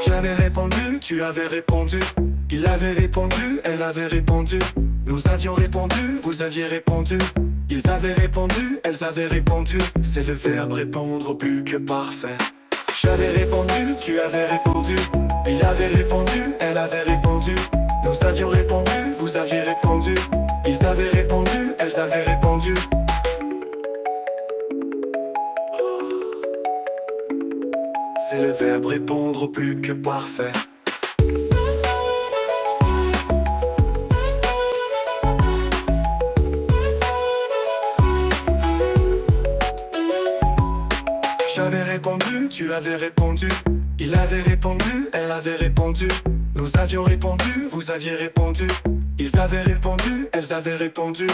J'avais répondu, tu avais répondu. Il avait répondu, elle avait répondu. Nous avions répondu, vous aviez répondu. Ils avaient répondu, elles avaient répondu. C'est le verbe répondre au plus que parfait. J'avais répondu, tu avais répondu. Il avait répondu, elle avait répondu. Nous avions répondu, vous aviez répondu. Ils avaient répondu, elles avaient répondu. C'est le verbe répondre au plus que parfait. J'avais répondu, tu avais répondu. Il avait répondu, elle avait répondu. Nous avions répondu, vous aviez répondu. Ils avaient répondu, elles avaient répondu.